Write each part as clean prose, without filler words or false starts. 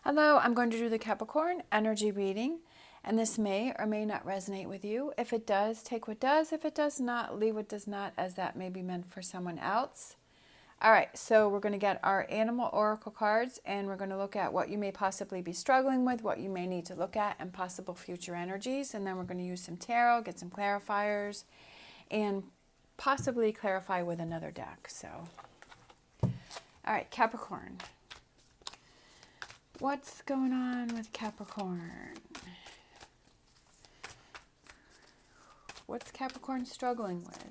Hello, I'm going to do the Capricorn energy reading, and this may or may not resonate with you. If it does, take what does. If it does not, leave what does not, as that may be meant for someone else. All right, so we're going to get our animal oracle cards, and we're going to look at what you may possibly be struggling with, what you may need to look at, and possible future energies. And then we're going to use some tarot, get some clarifiers, and possibly clarify with another deck. So, all right, Capricorn. What's going on with Capricorn? What's Capricorn struggling with?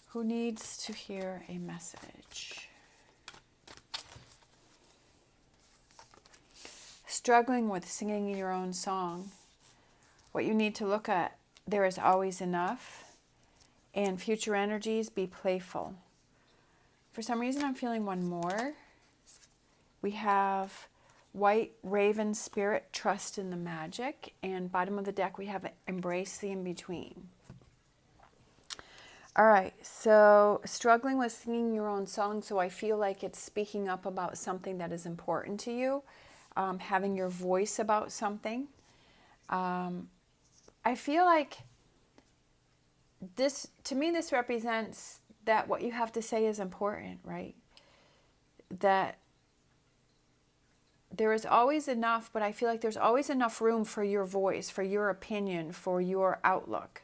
Who needs to hear a message? Struggling with singing your own song. What you need to look at, there is always enough. And future energies, be playful. For some reason, I'm feeling one more. We have White Raven Spirit, trust in the magic. And bottom of the deck, we have embrace the in-between. All right, so struggling with singing your own song. So I feel like it's speaking up about something that is important to you. Having your voice about something. I feel like this, to me, this represents that what you have to say is important, right? That there is always enough, but I feel like there's always enough room for your voice, for your opinion, for your outlook.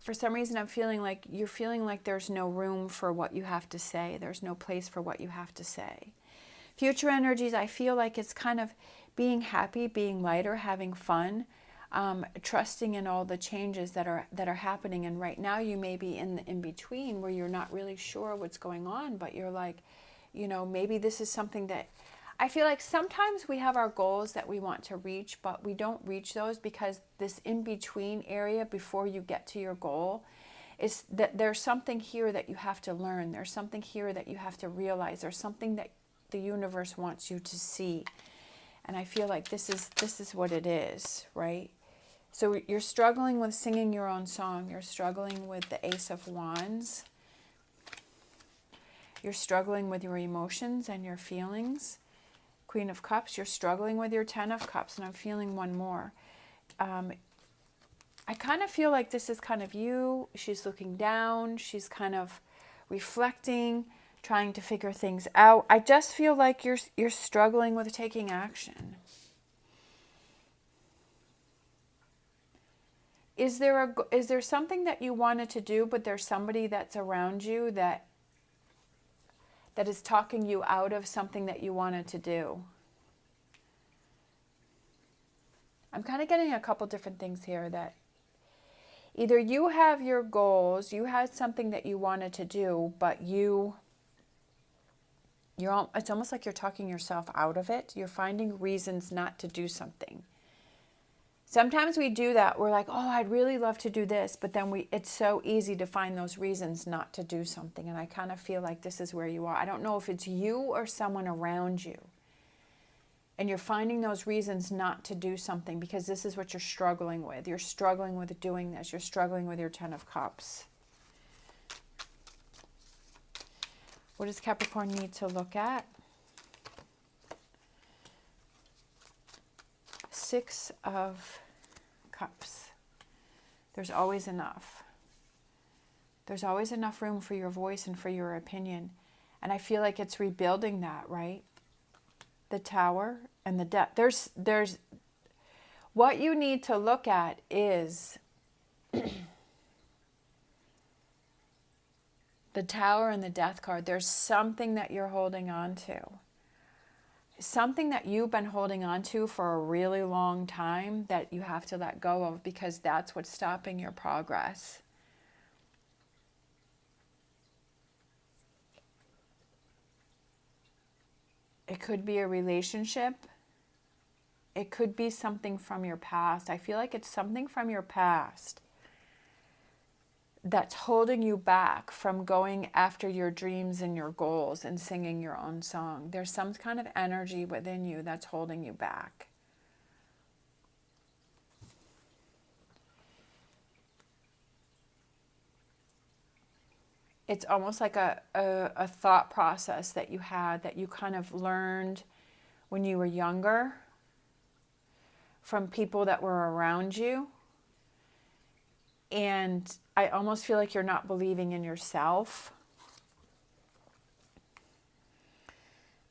For some reason, I'm feeling like you're feeling like there's no room for what you have to say. There's no place for what you have to say. Future energies, I feel like it's kind of being happy, being lighter, having fun, trusting in all the changes that are happening. And right now, you may be in the in-between where you're not really sure what's going on, but you're like, you know, maybe this is something that I feel like sometimes we have our goals that we want to reach, but we don't reach those because this in-between area before you get to your goal is that there's something here that you have to learn. There's something here that you have to realize. There's something that the universe wants you to see. And I feel like this is what it is, right? So you're struggling with singing your own song. You're struggling with the Ace of Wands. You're struggling with your emotions and your feelings. Queen of Cups, you're struggling with your Ten of Cups, and I'm feeling one more. I kind of feel like this is kind of you. She's looking down. She's kind of reflecting, trying to figure things out. I just feel like you're struggling with taking action. Is there something that you wanted to do, but there's somebody that's around you that is talking you out of something that you wanted to do? I'm kind of getting a couple different things here, that either you have your goals, you had something that you wanted to do, but it's almost like you're talking yourself out of it. You're finding reasons not to do something. Sometimes we do that. We're like, oh, I'd really love to do this, but then it's so easy to find those reasons not to do something. And I kind of feel like this is where you are. I don't know if it's you or someone around you. And you're finding those reasons not to do something because this is what you're struggling with. You're struggling with doing this. You're struggling with your Ten of Cups. What does Capricorn need to look at? Six of Cups. There's always enough. There's always enough room for your voice and for your opinion. And I feel like it's rebuilding that, right? The Tower and the Death. There's what you need to look at is the Tower and the Death card. There's something that you're holding on to. Something that you've been holding on to for a really long time that you have to let go of because that's what's stopping your progress. It could be a relationship. It could be something from your past. I feel like it's something from your past that's holding you back from going after your dreams and your goals and singing your own song. There's some kind of energy within you that's holding you back. it's almost like a thought process that you had, that you kind of learned when you were younger from people that were around you. And I almost feel like you're not believing in yourself.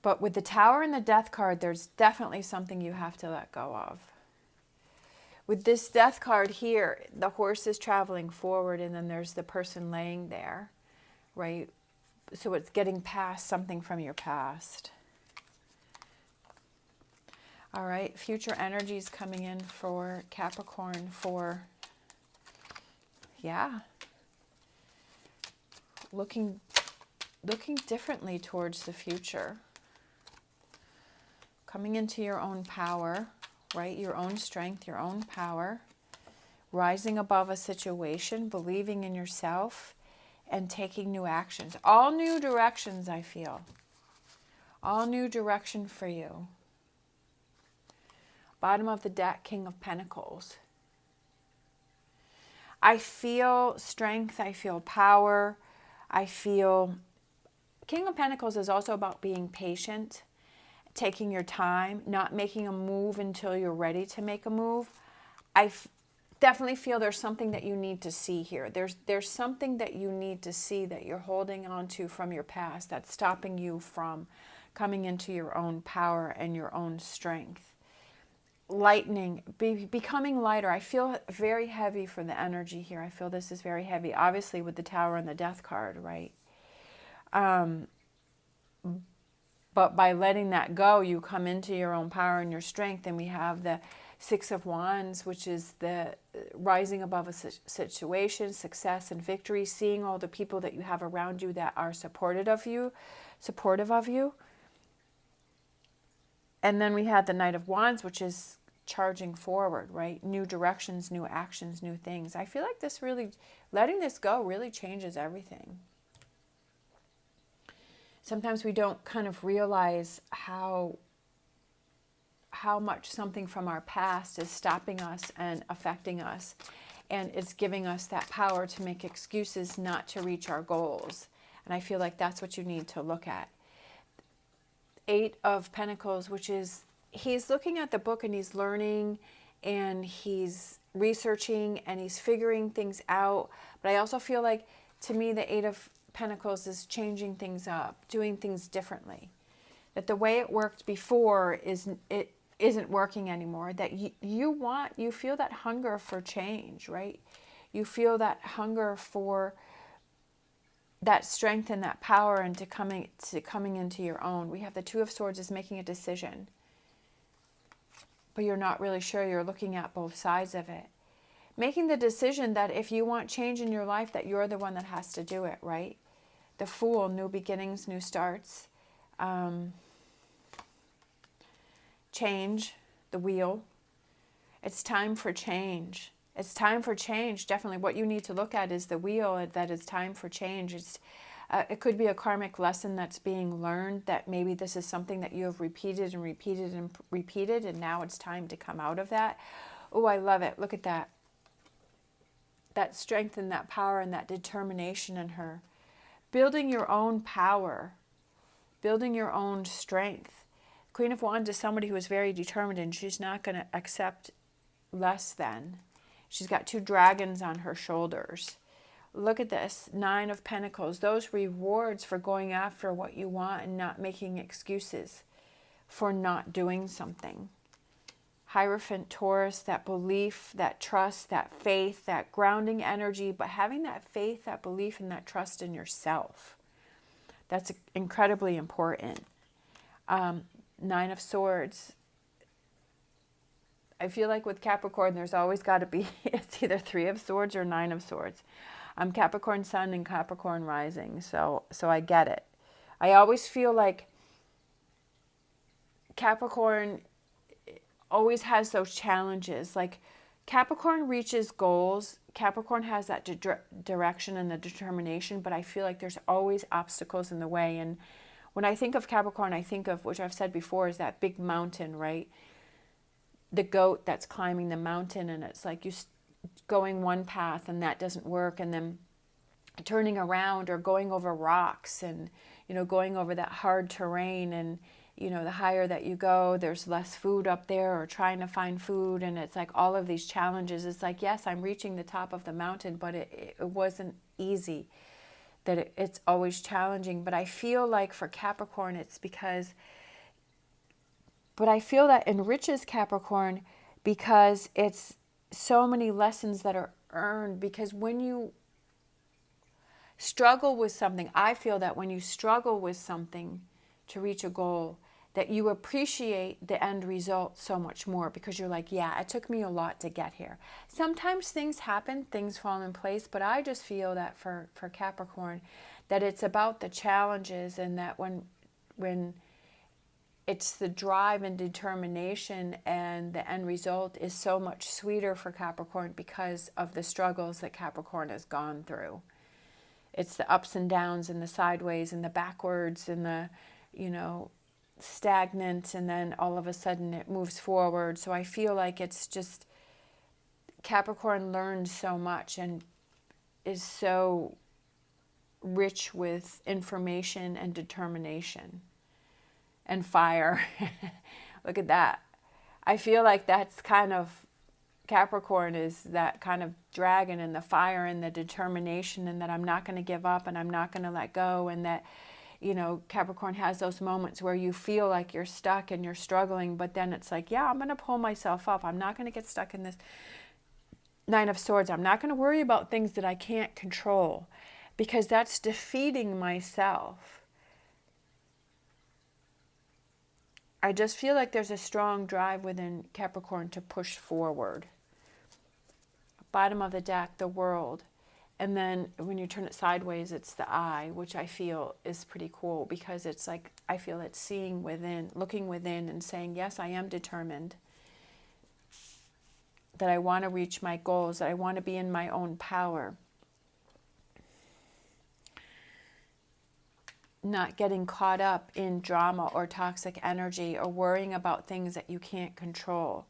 But with the Tower and the Death card, there's definitely something you have to let go of. With this Death card here, the horse is traveling forward and then there's the person laying there, right? So it's getting past something from your past. All right, future energies coming in for Capricorn for, yeah, looking differently towards the future. Coming into your own power, right? Your own strength, your own power. Rising above a situation, believing in yourself, and taking new actions. All new directions, I feel. All new direction for you. Bottom of the deck, King of Pentacles. I feel strength, I feel power, I feel... King of Pentacles is also about being patient, taking your time, not making a move until you're ready to make a move. I definitely feel there's something that you need to see here. There's something that you need to see that you're holding on to from your past that's stopping you from coming into your own power and your own strength. Lightening, becoming lighter. I feel very heavy for the energy here. I feel this is very heavy. Obviously with the Tower and the Death card, right? But by letting that go, you come into your own power and your strength. And we have the Six of Wands, which is the rising above a situation, success and victory, seeing all the people that you have around you that are supportive of you. And then we had the Knight of Wands, which is charging forward, right? New directions, new actions, new things. I feel like this really, letting this go really changes everything. Sometimes we don't kind of realize how much something from our past is stopping us and affecting us. And it's giving us that power to make excuses not to reach our goals. And I feel like that's what you need to look at. Eight of Pentacles, which is, he's looking at the book and he's learning and he's researching and he's figuring things out. But I also feel like, to me, the Eight of Pentacles is changing things up, doing things differently. That the way it worked before isn't working anymore. That you feel that hunger for change, right? You feel that hunger for that strength and that power and to coming into your own. We have the Two of Swords is making a decision, but you're not really sure. You're looking at both sides of it. Making the decision that if you want change in your life, that you're the one that has to do it, right? The Fool, new beginnings, new starts. Change, the Wheel. It's time for change. It's time for change. Definitely what you need to look at is the Wheel, that it's time for change. It could be a karmic lesson that's being learned, that maybe this is something that you have repeated and repeated and repeated, and now it's time to come out of that. Oh, I love it. Look at that. That strength and that power and that determination in her. Building your own power. Building your own strength. Queen of Wands is somebody who is very determined and she's not going to accept less than. She's got two dragons on her shoulders. Look at this. Nine of Pentacles. Those rewards for going after what you want and not making excuses for not doing something. Hierophant, Taurus, that belief, that trust, that faith, that grounding energy, but having that faith, that belief, and that trust in yourself. That's incredibly important. Nine of Swords. I feel like with Capricorn, there's always got to be, it's either Three of Swords or Nine of Swords. I'm Capricorn Sun and Capricorn Rising, so I get it. I always feel like Capricorn always has those challenges. Like Capricorn reaches goals. Capricorn has that direction and the determination, but I feel like there's always obstacles in the way. And when I think of Capricorn, I think of, which I've said before, is that big mountain, right? The goat that's climbing the mountain, and it's like you going one path and that doesn't work, and then turning around or going over rocks and, going over that hard terrain. And, the higher that you go, there's less food up there, or trying to find food. And it's like all of these challenges. It's like, yes, I'm reaching the top of the mountain, but it wasn't easy. That it's always challenging. But I feel like for Capricorn, but I feel that enriches Capricorn because it's so many lessons that are earned. Because when you struggle with something, I feel that when you struggle with something to reach a goal, that you appreciate the end result so much more, because you're like, yeah, it took me a lot to get here. Sometimes things happen, things fall in place, but I just feel that for Capricorn, that it's about the challenges, and that when it's the drive and determination, and the end result is so much sweeter for Capricorn because of the struggles that Capricorn has gone through. It's the ups and downs and the sideways and the backwards and the, stagnant, and then all of a sudden it moves forward. So I feel like it's just Capricorn learns so much and is so rich with information and determination and fire. Look at that. I feel like that's kind of Capricorn, is that kind of dragon, and the fire and the determination, and that I'm not going to give up and I'm not going to let go. And that, Capricorn has those moments where you feel like you're stuck and you're struggling, but then it's like, yeah, I'm going to pull myself up. I'm not going to get stuck in this Nine of Swords. I'm not going to worry about things that I can't control, because that's defeating myself. I just feel like there's a strong drive within Capricorn to push forward. Bottom of the deck, the World. And then when you turn it sideways, it's the Eye, which I feel is pretty cool, because it's like, I feel it's seeing within, looking within and saying, yes, I am determined, that I want to reach my goals, that I want to be in my own power. Not getting caught up in drama or toxic energy, or worrying about things that you can't control.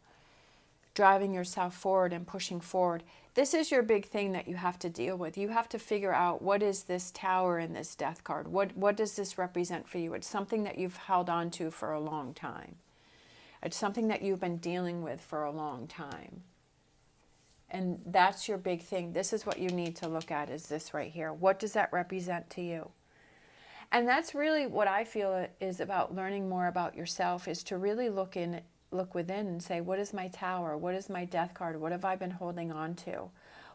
Driving yourself forward and pushing forward. This is your big thing that you have to deal with. You have to figure out, what is this Tower in this Death card? What does this represent for you? It's something that you've held on to for a long time. It's something that you've been dealing with for a long time. And that's your big thing. This is what you need to look at, is this right here. What does that represent to you? And that's really what I feel is about learning more about yourself, is to really look within and say, what is my Tower? What is my Death card? What have I been holding on to?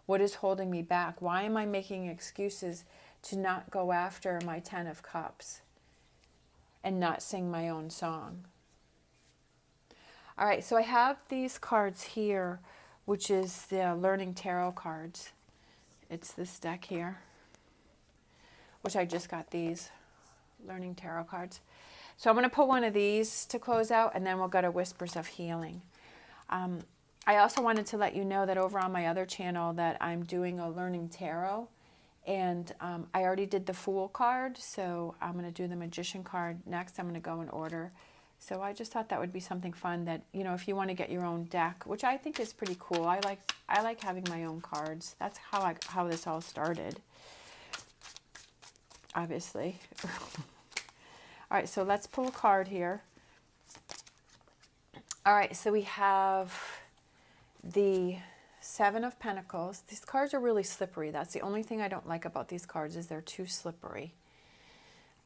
What is holding me back? Why am I making excuses to not go after my 10 of Cups and not sing my own song? All right, so I have these cards here, which is the Learning Tarot cards. It's this deck here, which I just got these Learning Tarot cards. So I'm going to put one of these to close out, and then we'll go to Whispers of Healing. I also wanted to let you know that over on my other channel that I'm doing a Learning Tarot, and I already did the Fool card, so I'm going to do the Magician card next. I'm going to go in order. So I just thought that would be something fun, that, if you want to get your own deck, which I think is pretty cool. I like having my own cards. That's how this all started, obviously. All right, so let's pull a card here. All right, so we have the Seven of Pentacles. These cards are really slippery. That's the only thing I don't like about these cards, is they're too slippery.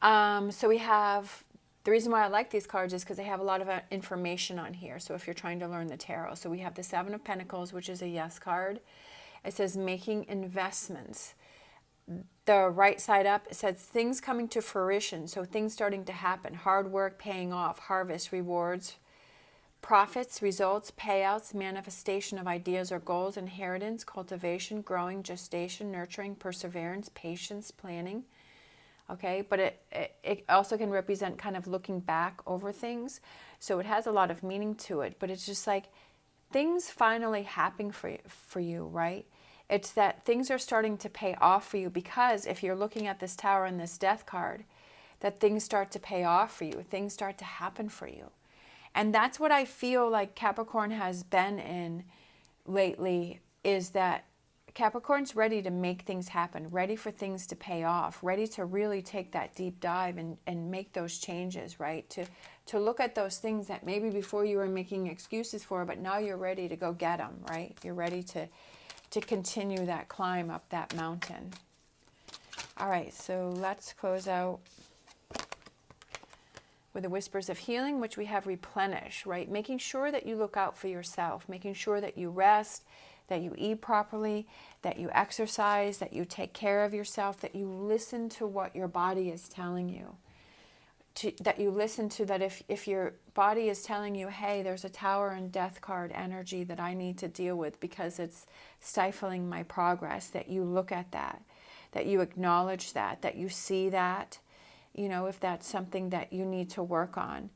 So we have, the reason why I like these cards is because they have a lot of information on here. So if you're trying to learn the tarot. So we have the Seven of Pentacles, which is a yes card. It says making investments. The right side up, it says things coming to fruition. So things starting to happen. Hard work paying off. Harvest, rewards, profits, results, payouts, manifestation of ideas or goals, inheritance, cultivation, growing, gestation, nurturing, perseverance, patience, planning. Okay, but it also can represent kind of looking back over things. So it has a lot of meaning to it, but it's just like things finally happening for you, right? It's that things are starting to pay off for you, because if you're looking at this Tower and this Death card, that things start to pay off for you. Things start to happen for you. And that's what I feel like Capricorn has been in lately, is that Capricorn's ready to make things happen, ready for things to pay off, ready to really take that deep dive and make those changes, right? To look at those things that maybe before you were making excuses for, but now you're ready to go get them, right? You're ready to continue that climb up that mountain. All right, so let's close out with the whispers of healing, which we have replenish, right? Making sure that you look out for yourself, making sure that you rest, that you eat properly, that you exercise, that you take care of yourself, that you listen to what your body is telling you. That you listen to that if your body is telling you, hey, there's a Tower and Death card energy that I need to deal with because it's stifling my progress, that you look at that you acknowledge that you see that, you know, if that's something that you need to work on.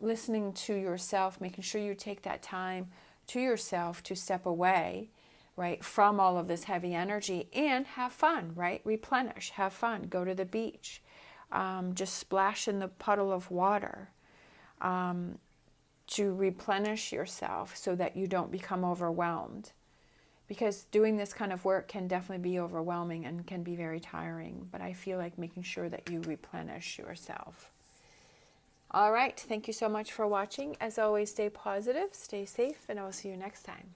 Listening to yourself, making sure you take that time to yourself to step away, right, from all of this heavy energy and have fun, right? Replenish, have fun, go to the beach. Just splash in the puddle of water to replenish yourself so that you don't become overwhelmed. Because doing this kind of work can definitely be overwhelming and can be very tiring. But I feel like making sure that you replenish yourself. All right. Thank you so much for watching. As always, stay positive, stay safe, and I will see you next time.